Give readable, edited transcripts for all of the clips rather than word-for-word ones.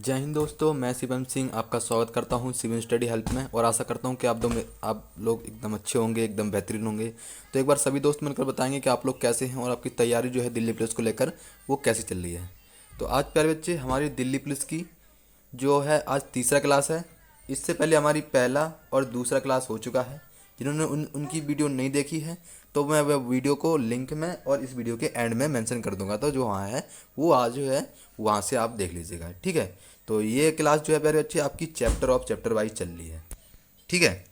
जय हिंद दोस्तों, मैं शिवम सिंह आपका स्वागत करता हूं सिविल स्टडी हेल्प में। और आशा करता हूं कि आप लोग एकदम अच्छे होंगे, एकदम बेहतरीन होंगे। तो एक बार सभी दोस्त मिलकर बताएंगे कि आप लोग कैसे हैं और आपकी तैयारी जो है दिल्ली पुलिस को लेकर वो कैसी चल रही है। तो आज प्यारे बच्चे, हमारी दिल्ली पुलिस की जो है आज तीसरा क्लास है। इससे पहले हमारी पहला और दूसरा क्लास हो चुका है। जिन्होंने उनकी वीडियो नहीं देखी है तो मैं वह वीडियो को लिंक में और इस वीडियो के एंड में मेंशन कर दूंगा, तो जो वहाँ है वो आज जो है वहाँ से आप देख लीजिएगा, ठीक है। तो ये क्लास जो है प्यारे बच्चे आपकी चैप्टर वाइज चल रही है, ठीक है।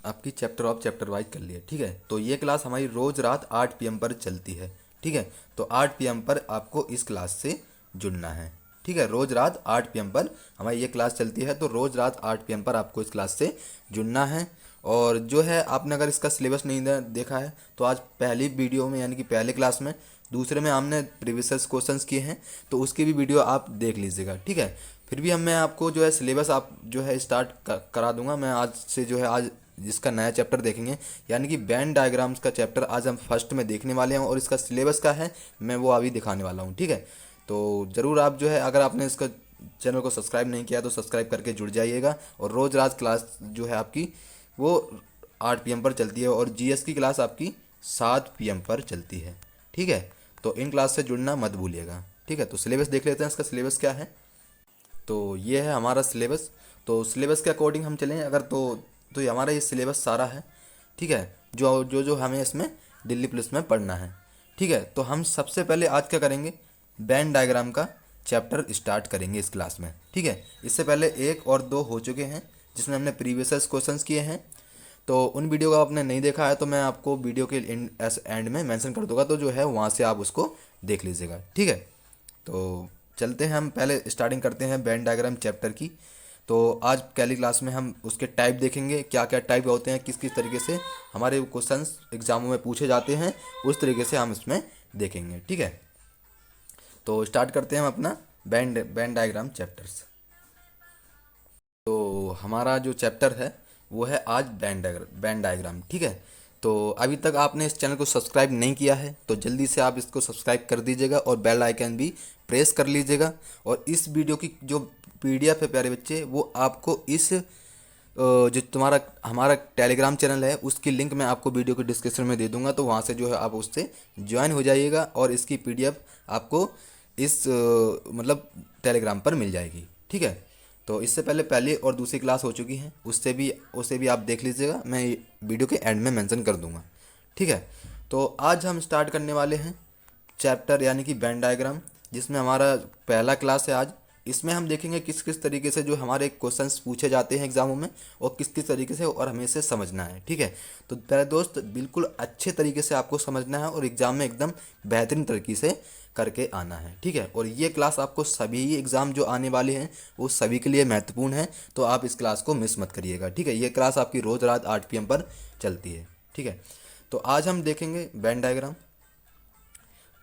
आपकी चैप्टर वाइज कर लिया, ठीक है। तो ये क्लास हमारी रोज़ रात 8 PM पर चलती है, ठीक है। तो 8 PM पर आपको इस क्लास से जुड़ना है, ठीक है। रोज़ रात 8 PM पर हमारी ये क्लास चलती है, तो रोज़ रात 8 PM पर आपको इस क्लास से जुड़ना है। और जो है आपने अगर इसका सिलेबस नहीं देखा है तो आज पहली वीडियो में यानी कि पहले क्लास में, दूसरे में हमने प्रीवियस क्वेश्चंस किए हैं तो उसकी भी वीडियो आप देख लीजिएगा, ठीक है। फिर भी मैं आपको जो है सिलेबस आप जो है स्टार्ट करा दूंगा। मैं आज से जो है आज जिसका नया चैप्टर देखेंगे यानी कि बैंड डायग्राम्स का चैप्टर आज हम फर्स्ट में देखने वाले हैं और इसका सिलेबस का है मैं वो अभी दिखाने वाला हूँ, ठीक है। तो ज़रूर आप जो है अगर आपने इसका चैनल को सब्सक्राइब नहीं किया तो सब्सक्राइब करके जुड़ जाइएगा। और रोज़ रात क्लास जो है आपकी वो 8 PM पर चलती है और जीएस की क्लास आपकी 7 PM पर चलती है, ठीक है। तो इन क्लास से जुड़ना मत भूलिएगा, ठीक है। तो सिलेबस देख लेते हैं, इसका सिलेबस क्या है। तो ये है हमारा सिलेबस। तो सिलेबस के अकॉर्डिंग हम चलें अगर तो ये हमारा ये सिलेबस सारा है, ठीक है। जो जो जो हमें इसमें दिल्ली पुलिस में पढ़ना है, ठीक है। तो हम सबसे पहले आज क्या करेंगे, बैंड डायग्राम का चैप्टर स्टार्ट करेंगे इस क्लास में, ठीक है। इससे पहले 1 और 2 हो चुके हैं जिसमें हमने प्रीवियस क्वेश्चंस किए हैं। तो उन वीडियो को आपने नहीं देखा है तो मैं आपको वीडियो के एंड में मेंशन कर दूंगा, तो जो है वहाँ से आप उसको देख लीजिएगा, ठीक है। तो चलते हैं, हम पहले स्टार्टिंग करते हैं बैंड डायग्राम चैप्टर की। तो आज पहली क्लास में हम उसके टाइप देखेंगे, क्या क्या टाइप होते हैं, किस किस तरीके से हमारे क्वेश्चंस एग्जामों में पूछे जाते हैं, उस तरीके से हम इसमें देखेंगे, ठीक है। तो स्टार्ट करते हैं हम अपना बैंड डायग्राम चैप्टर्स। तो हमारा जो चैप्टर है वो है आज बैंड डायग्राम, ठीक है। तो अभी तक आपने इस चैनल को सब्सक्राइब नहीं किया है तो जल्दी से आप इसको सब्सक्राइब कर दीजिएगा और बेल आइकन भी प्रेस कर लीजिएगा। और इस वीडियो की जो पीडीएफ है प्यारे बच्चे वो आपको इस जो तुम्हारा हमारा टेलीग्राम चैनल है उसकी लिंक मैं आपको वीडियो के डिस्क्रिप्शन में दे दूंगा, तो वहाँ से जो है आप उससे ज्वाइन हो जाइएगा और इसकी पीडीएफ आपको इस मतलब टेलीग्राम पर मिल जाएगी, ठीक है। तो इससे पहले पहली और दूसरी क्लास हो चुकी हैं, उससे भी आप देख लीजिएगा, मैं वीडियो के एंड में मेंशन कर दूंगा, ठीक है। तो आज हम स्टार्ट करने वाले हैं चैप्टर यानी कि बैंड डायग्राम, जिसमें हमारा पहला क्लास है आज। इसमें हम देखेंगे किस किस तरीके से जो हमारे क्वेश्चंस पूछे जाते हैं एग्जामों में और किस किस तरीके से और हमें इसे समझना है, ठीक है। तो प्यारे दोस्त बिल्कुल अच्छे तरीके से आपको समझना है और एग्ज़ाम में एकदम बेहतरीन तरीके से करके आना है, ठीक है। और ये क्लास आपको सभी एग्ज़ाम जो आने वाले हैं वो सभी के लिए महत्वपूर्ण है, तो आप इस क्लास को मिस मत करिएगा, ठीक है। ये क्लास आपकी रोज़ रात 8 PM पर चलती है, ठीक है। तो आज हम देखेंगे बैंड डायग्राम।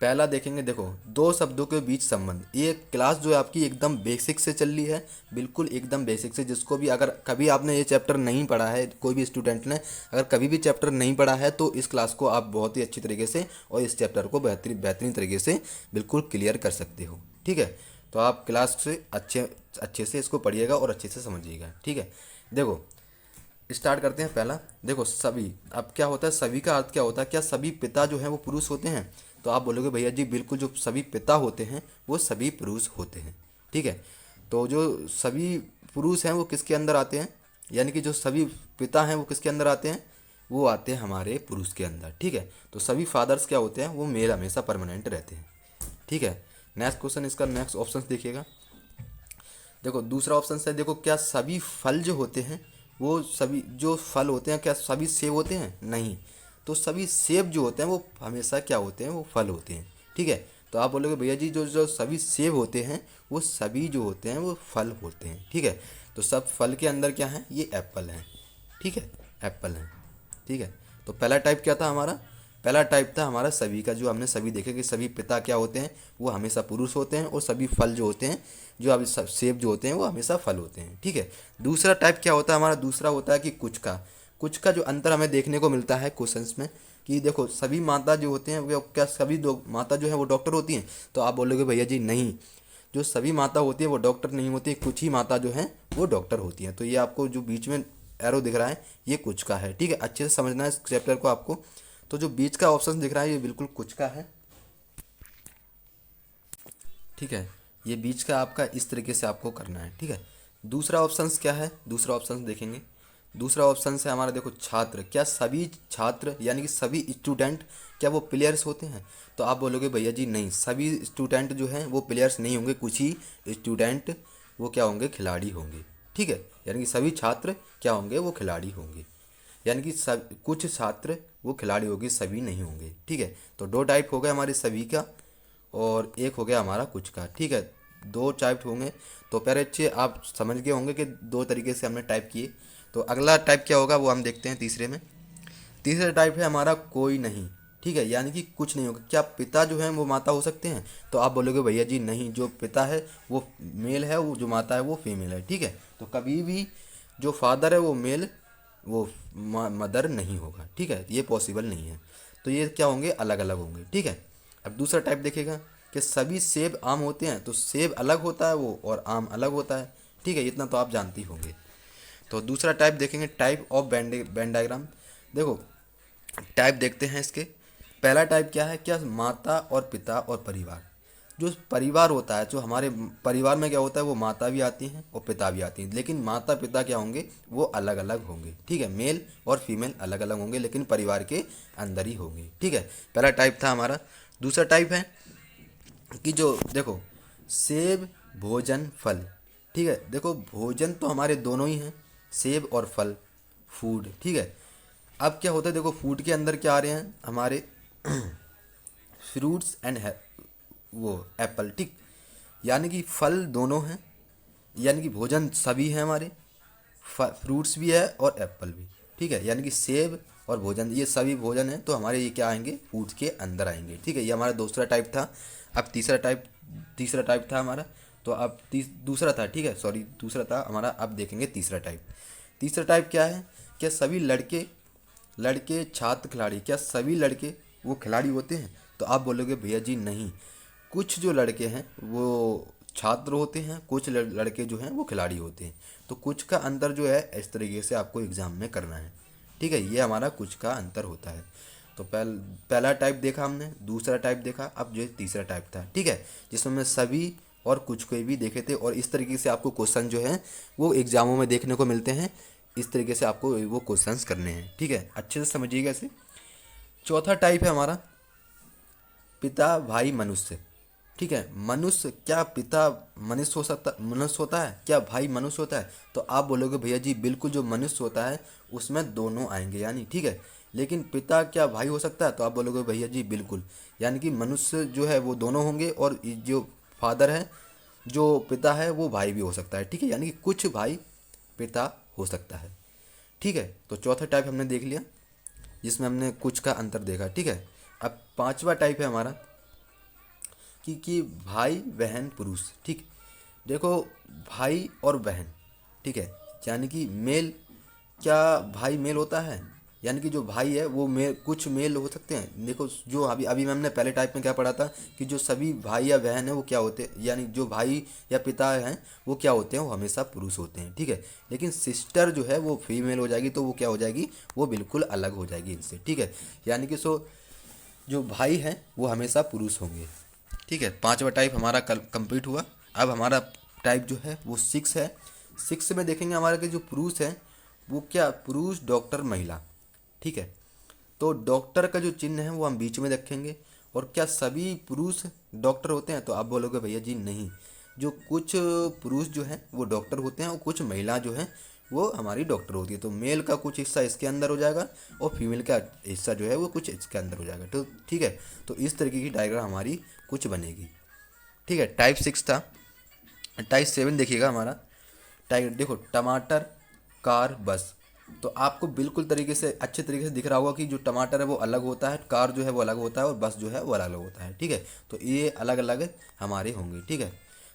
पहला देखेंगे, देखो दो शब्दों के बीच संबंध। ये क्लास जो है आपकी एकदम बेसिक से चल रही है, बिल्कुल एकदम बेसिक से। जिसको भी अगर कभी आपने ये चैप्टर नहीं पढ़ा है, कोई भी स्टूडेंट ने अगर कभी भी चैप्टर नहीं पढ़ा है तो इस क्लास को आप बहुत ही अच्छी तरीके से और इस चैप्टर को बेहतरीन तरीके से बिल्कुल क्लियर कर सकते हो, ठीक है। तो आप क्लास से अच्छे अच्छे से इसको पढ़िएगा और अच्छे से समझिएगा, ठीक है। देखो स्टार्ट करते हैं पहला। देखो सभी, अब क्या होता है, सभी का अर्थ क्या होता है, क्या सभी पिता जो हैं वो पुरुष होते हैं। तो आप बोलोगे भैया जी बिल्कुल, जो सभी पिता होते हैं वो सभी पुरुष होते हैं, ठीक है। तो जो सभी पुरुष हैं वो किसके अंदर आते हैं, यानी कि जो सभी पिता हैं वो किसके अंदर आते हैं, वो आते हैं हमारे पुरुष के अंदर, ठीक है। तो सभी फादर्स क्या होते हैं, वो मेल हमेशा परमानेंट रहते हैं, ठीक है। नेक्स्ट क्वेश्चन, इसका नेक्स्ट ऑप्शन देखिएगा। देखो दूसरा ऑप्शन है, देखो क्या सभी फल जो होते हैं वो सभी जो फल होते हैं क्या सभी सेब होते हैं, नहीं। तो सभी सेब जो होते हैं वो हमेशा क्या होते हैं, वो फल होते हैं, ठीक है। तो आप बोलोगे भैया जी जो जो सभी सेब होते हैं वो सभी जो होते हैं वो फल होते हैं, ठीक है। तो सब फल के अंदर क्या है, ये एप्पल है, ठीक है, एप्पल है, ठीक है। तो पहला टाइप क्या था हमारा, पहला टाइप था हमारा सभी का, जो हमने सभी देखे कि सभी पिता क्या होते हैं, वो हमेशा पुरुष होते हैं और सभी फल जो होते हैं, जो अभी सब सेब जो होते हैं वो हमेशा फल होते हैं, ठीक है। दूसरा टाइप क्या होता है हमारा, दूसरा होता है कि कुछ का जो अंतर हमें देखने को मिलता है क्वेश्चंस में कि देखो सभी माता जो होते हैं वो क्या सभी माता जो है वो डॉक्टर होती हैं। तो आप बोलोगे भैया जी नहीं, जो सभी माता होती है वो डॉक्टर नहीं होती, कुछ ही माता जो हैं वो डॉक्टर होती हैं। तो ये आपको जो बीच में एरो दिख रहा है ये कुछ का है, ठीक है, अच्छे से समझना है इस चैप्टर को आपको। तो जो बीच का ऑप्शन दिख रहा है ये बिल्कुल कुछ का है, ठीक है, ये बीच का आपका इस तरीके से आपको करना है, ठीक है। दूसरा ऑप्शंस क्या है, दूसरा ऑप्शन देखेंगे। दूसरा ऑप्शन है हमारा, देखो छात्र, क्या सभी छात्र यानी कि सभी स्टूडेंट क्या वो प्लेयर्स होते हैं? तो आप बोलोगे भैया जी नहीं, सभी स्टूडेंट जो हैं वो प्लेयर्स नहीं होंगे, कुछ ही स्टूडेंट वो क्या होंगे, खिलाड़ी होंगे, ठीक है। यानी कि सभी छात्र क्या होंगे, वो खिलाड़ी होंगे, यानी कि सब कुछ छात्र वो खिलाड़ी होंगे, सभी नहीं होंगे, ठीक है। तो दो टाइप हो गए हमारे सभी का और एक हो गया हमारा कुछ का, ठीक है, दो टाइप होंगे। तो प्यारे अच्छे आप समझ गए होंगे कि दो तरीके से हमने टाइप किए। तो अगला टाइप क्या होगा वो हम देखते हैं तीसरे में। तीसरा टाइप है हमारा कोई नहीं, ठीक है, यानी कि कुछ नहीं होगा। क्या पिता जो है वो माता हो सकते हैं? तो आप बोलोगे भैया जी नहीं, जो पिता है वो मेल है, वो जो माता है वो फीमेल है, ठीक है। तो कभी भी जो फादर है वो मेल, वो मदर नहीं होगा, ठीक है, ये पॉसिबल नहीं है। तो ये क्या होंगे, अलग अलग होंगे, ठीक है। अब दूसरा टाइप देखेगा कि सभी सेब आम होते हैं, तो सेब अलग होता है वो और आम अलग होता है, ठीक है, इतना तो आप जानते ही होंगे। तो दूसरा टाइप देखेंगे, टाइप ऑफ बैंड डायग्राम। देखो टाइप देखते हैं इसके। पहला टाइप क्या है, क्या माता और पिता और परिवार। जो परिवार होता है, जो हमारे परिवार में क्या होता है, वो माता भी आती हैं और पिता भी आती हैं, लेकिन माता पिता क्या होंगे, वो अलग अलग होंगे, ठीक है, मेल और फीमेल अलग अलग होंगे, लेकिन परिवार के अंदर ही होंगे, ठीक है। पहला टाइप था हमारा। दूसरा टाइप है कि जो देखो सेब भोजन फल, ठीक है, देखो भोजन तो हमारे दोनों ही हैं, सेब और फल, फूड, ठीक है। अब क्या होता है, देखो फूड के अंदर क्या आ रहे हैं हमारे फ्रूट्स एंड वो एप्पल, ठीक, यानी कि फल दोनों हैं, यानी कि भोजन सभी हैं हमारे, फ्रूट्स भी है और एप्पल भी, ठीक है, यानी कि सेब और भोजन ये सभी भोजन है, तो हमारे ये क्या आएंगे, फूड्स के अंदर आएंगे, ठीक है। ये हमारा दूसरा टाइप था। अब तीसरा टाइप था हमारा। तो अब दूसरा था, ठीक है, सॉरी दूसरा था हमारा। अब देखेंगे तीसरा टाइप। तीसरा टाइप क्या है, क्या सभी लड़के लड़के छात्र खिलाड़ी, क्या सभी लड़के वो खिलाड़ी होते हैं? तो आप बोलोगे भैया जी नहीं, कुछ जो लड़के हैं वो छात्र होते हैं, कुछ लड़के जो हैं वो खिलाड़ी होते हैं। तो कुछ का अंतर जो है इस तरीके से आपको एग्ज़ाम में करना है, ठीक है, ये हमारा कुछ का अंतर होता है। तो पहला टाइप देखा हमने, दूसरा टाइप देखा, अब जो तीसरा टाइप था, ठीक है, जिसमें सभी और कुछ को भी देखे थे। और इस तरीके से आपको क्वेश्चन जो है वो एग्ज़ामों में देखने को मिलते हैं, इस तरीके से आपको वो क्वेश्चंस करने हैं, ठीक है, अच्छे से समझिएगा इसे। चौथा टाइप है हमारा पिता भाई मनुष्य, ठीक है, मनुष्य, क्या पिता मनुष्य होता है, क्या भाई मनुष्य होता है? तो आप बोलोगे भैया जी बिल्कुल, जो मनुष्य होता है उसमें दोनों आएंगे, यानी ठीक है, लेकिन पिता क्या भाई हो सकता है? तो आप बोलोगे भैया जी बिल्कुल, यानी कि मनुष्य जो है वो दोनों होंगे और जो फादर है, जो पिता है वो भाई भी हो सकता है, ठीक है, यानी कि कुछ भाई पिता हो सकता है, ठीक है। तो चौथा टाइप हमने देख लिया जिसमें हमने कुछ का अंतर देखा, ठीक है। अब पांचवा टाइप है हमारा कि भाई बहन पुरुष, ठीक, देखो भाई और बहन, ठीक है, यानी कि मेल, क्या भाई मेल होता है? यानी कि जो भाई है वो मेल, कुछ मेल हो सकते हैं। देखो जो अभी अभी हमने पहले टाइप में क्या पढ़ा था कि जो सभी भाई या बहन है वो क्या होते हैं, यानी जो भाई या पिता हैं वो क्या होते हैं, वो हमेशा पुरुष होते हैं, ठीक है। लेकिन सिस्टर जो है वो फीमेल हो जाएगी, तो वो क्या हो जाएगी, वो बिल्कुल अलग हो जाएगी इनसे, ठीक है। यानी कि जो भाई हैं वो हमेशा पुरुष होंगे, ठीक है। पांचवा टाइप हमारा कल कंप्लीट हुआ। अब हमारा टाइप जो है वो 6 है। 6 में देखेंगे हमारा के जो पुरुष है वो क्या, पुरुष डॉक्टर महिला, ठीक है। तो डॉक्टर का जो चिन्ह है वो हम बीच में रखेंगे। और क्या सभी पुरुष डॉक्टर होते हैं? तो आप बोलोगे भैया जी नहीं, जो कुछ पुरुष जो हैं वो डॉक्टर होते हैं और कुछ महिला जो हैं वो हमारी डॉक्टर होती है। तो मेल का कुछ हिस्सा इसके अंदर हो जाएगा और फीमेल का हिस्सा जो है वो कुछ इसके अंदर हो जाएगा, तो ठीक है। तो इस तरीके की डायग्राम हमारी कुछ बनेगी, ठीक है। टाइप 6 था। टाइप 7 देखिएगा हमारा। टाइप देखो टमाटर, कार, बस। तो आपको बिल्कुल तरीके से अच्छे तरीके से दिख रहा होगा कि जो टमाटर है वो अलग होता है, कार जो है वो अलग होता है और बस जो है वो अलग होता है, ठीक है। तो ये अलग अलग हमारे होंगे, ठीक है।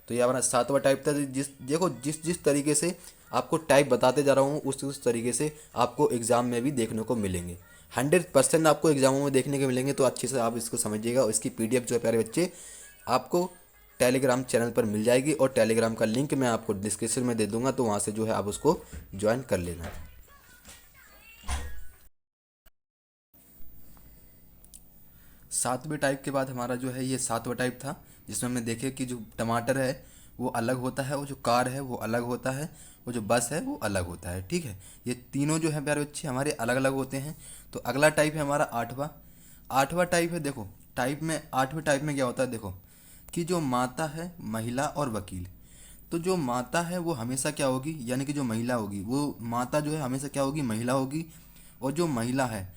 तो ये हमारा 7वां टाइप था। जिस जिस तरीके से आपको टाइप बताते जा रहा हूँ उस तरीके से आपको एग्ज़ाम में भी देखने को मिलेंगे। 100% आपको एग्जामों में देखने को मिलेंगे। तो अच्छे से आप इसको समझिएगा और इसकी PDF जो है प्यारे बच्चे आपको टेलीग्राम चैनल पर मिल जाएगी, और टेलीग्राम का लिंक मैं आपको डिस्क्रिप्शन में दे दूंगा, तो वहाँ से जो है आप उसको ज्वाइन कर लेना। सातवें टाइप के बाद हमारा जो है ये सातवां टाइप था, जिसमें हमने देखे कि जो टमाटर है वो अलग होता है, वो जो कार है वो अलग होता है, वो जो बस है वो अलग होता है। ठीक है, ये तीनों जो है प्यारे बच्चे हमारे अलग अलग होते हैं। तो अगला टाइप है हमारा आठवां। आठवां टाइप है, देखो टाइप में, आठवें टाइप में क्या होता है, देखो कि जो माता है, महिला और वकील। तो जो माता है वो हमेशा क्या होगी, यानी कि जो महिला होगी वो माता जो है हमेशा क्या होगी, महिला होगी। और जो महिला है,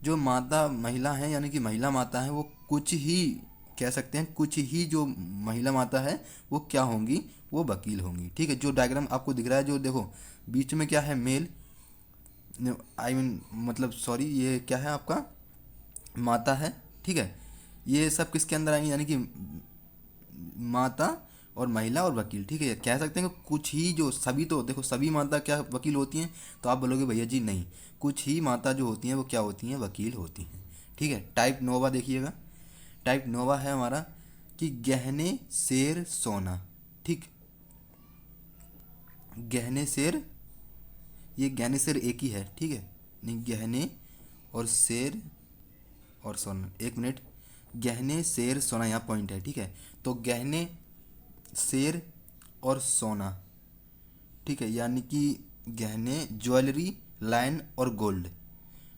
जो माता महिला है यानी कि महिला माता है, वो कुछ ही कह सकते हैं, कुछ ही जो महिला माता है वो क्या होंगी, वो वकील होंगी। ठीक है, जो डायग्राम आपको दिख रहा है, जो देखो बीच में क्या है, मेल, मतलब सॉरी, ये क्या है आपका, माता है। ठीक है, ये सब किसके अंदर आएंगे, यानी कि माता और महिला और वकील। ठीक है, कह सकते हैं कि कुछ ही जो, सभी तो देखो सभी माता क्या वकील होती हैं, तो आप बोलोगे भैया जी नहीं, कुछ ही माता जो होती हैं वो क्या होती हैं, वकील होती हैं। ठीक है, टाइप नोवा देखिएगा। टाइप नोवा है हमारा कि गहने शेर सोना। ठीक, गहने शेर, ये गहने शेर एक ही है। ठीक है, नहीं, गहने और शेर और सोना, एक मिनट, गहने शेर सोना यहाँ पॉइंट है। ठीक है, तो गहने शेर और सोना, ठीक है, यानी कि गहने, ज्वेलरी, लाइन और गोल्ड।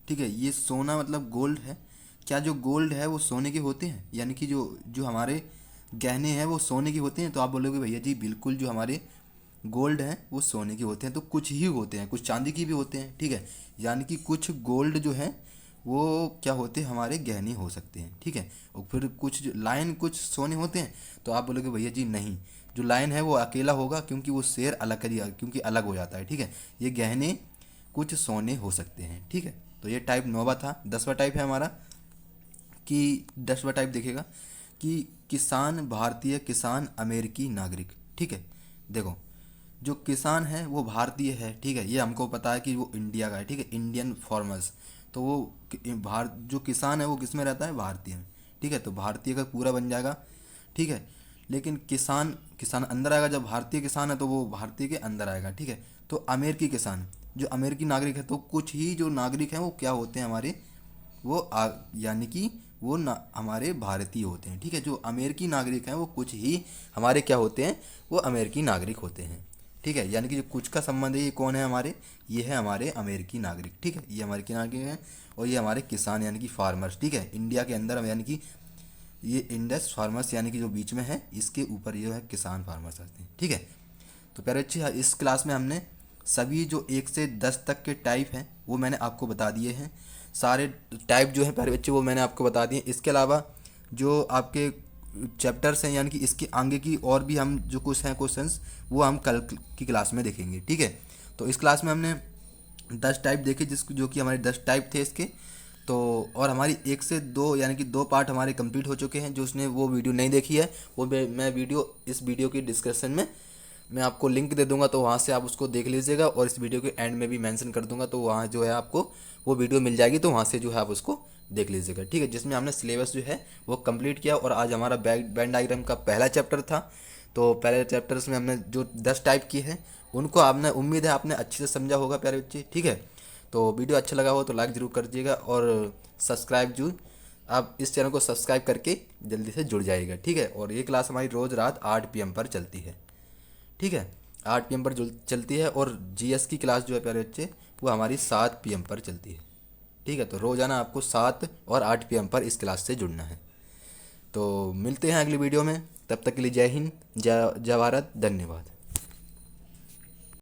ठीक है, ये सोना मतलब गोल्ड है। क्या जो गोल्ड है वो सोने के होते हैं, यानी कि जो जो हमारे गहने हैं वो सोने के होते हैं, तो आप बोलोगे भैया जी बिल्कुल, जो हमारे गोल्ड हैं वो सोने के होते हैं, तो कुछ ही होते हैं, कुछ चांदी की भी होते हैं। ठीक है, यानी कि कुछ गोल्ड जो है वो क्या होते हैं, हमारे गहने हो सकते हैं। ठीक है, और फिर कुछ लाइन, कुछ सोने होते हैं, तो आप बोलोगे भैया जी नहीं, जो लाइन है वो अकेला होगा, क्योंकि वो शेर अलग कर, क्योंकि अलग हो जाता है। ठीक है, ये गहने कुछ सोने हो सकते हैं। ठीक है, तो ये टाइप नौवा था। 10वां टाइप है हमारा कि 10वां टाइप देखेगा कि किसान भारतीय, किसान अमेरिकी नागरिक। ठीक है, देखो जो किसान है वो भारतीय है। ठीक है, ये हमको पता है कि वो इंडिया का है। ठीक है, इंडियन फार्मर्स, तो वो भारत, जो किसान है वो किस में रहता है, भारतीय में। ठीक है, तो भारतीय का पूरा बन जाएगा। ठीक है, लेकिन किसान, किसान अंदर आएगा, जब भारतीय किसान है तो वो भारतीय के अंदर आएगा। ठीक है, तो अमेरिकी किसान, जो अमेरिकी नागरिक है, तो कुछ ही जो नागरिक हैं वो क्या होते हैं हमारे, वो यानी कि वो हमारे भारतीय होते हैं। ठीक है, जो अमेरिकी नागरिक हैं वो कुछ ही हमारे क्या होते हैं, वो अमेरिकी नागरिक होते हैं। ठीक है, यानी कि जो कुछ का संबंध है, ये कौन है हमारे, ये है हमारे अमेरिकी नागरिक। ठीक है, ये अमेरिकी नागरिक हैं, और ये हमारे किसान यानी कि फार्मर्स। ठीक है, इंडिया के अंदर यानी कि ये इंडस फार्मर्स यानी कि जो बीच में है, इसके ऊपर ये है किसान फार्मर्स आते हैं। ठीक है, तो प्यारे बच्चे इस क्लास में हमने सभी जो 1 से 10 तक के टाइप हैं वो मैंने आपको बता दिए हैं। सारे टाइप जो है प्यारे बच्चे वो मैंने आपको बता दिए। इसके अलावा जो आपके चैप्टर्स हैं, यानी कि इसके आगे की और भी हम जो कुछ हैं क्वेश्चंस, वो हम कल की क्लास में देखेंगे। ठीक है, तो इस क्लास में हमने 10 टाइप देखे, जो कि हमारे 10 टाइप थे इसके। तो और हमारी 1 से 2 यानी कि 2 पार्ट हमारे कंप्लीट हो चुके हैं। जो उसने वो वीडियो नहीं देखी है, वो मैं वीडियो, इस वीडियो की डिस्क्रिप्शन में मैं आपको लिंक दे दूंगा, तो वहाँ से आप उसको देख लीजिएगा, और इस वीडियो के एंड में भी मेंशन कर दूंगा, तो वहाँ जो है आपको वो वीडियो मिल जाएगी, तो वहाँ से जो है आप उसको देख लीजिएगा। ठीक है, जिसमें हमने सिलेबस जो है वो कंप्लीट किया, और आज हमारा बैंड डायग्राम का पहला चैप्टर था। तो पहले चैप्टर्स में हमने जो 10 टाइप की है उनको आपने, उम्मीद है आपने अच्छे से समझा होगा प्यारे बच्चे। ठीक है, तो वीडियो अच्छा लगा हो तो लाइक ज़रूर कर दीजिएगा, और सब्सक्राइब जरूर, आप इस चैनल को सब्सक्राइब करके जल्दी से जुड़ जाइएगा। ठीक है, और ये क्लास हमारी रोज़ रात 8 PM पर चलती है। ठीक है, 8 PM पर चलती है, और जीएस की क्लास जो है प्यारे बच्चे वो हमारी 7 PM पर चलती है। ठीक है, तो रोज़ाना आपको 7 और 8 PM पर इस क्लास से जुड़ना है। तो मिलते हैं अगली वीडियो में, तब तक के लिए जय हिंद, जय जय भारत, धन्यवाद।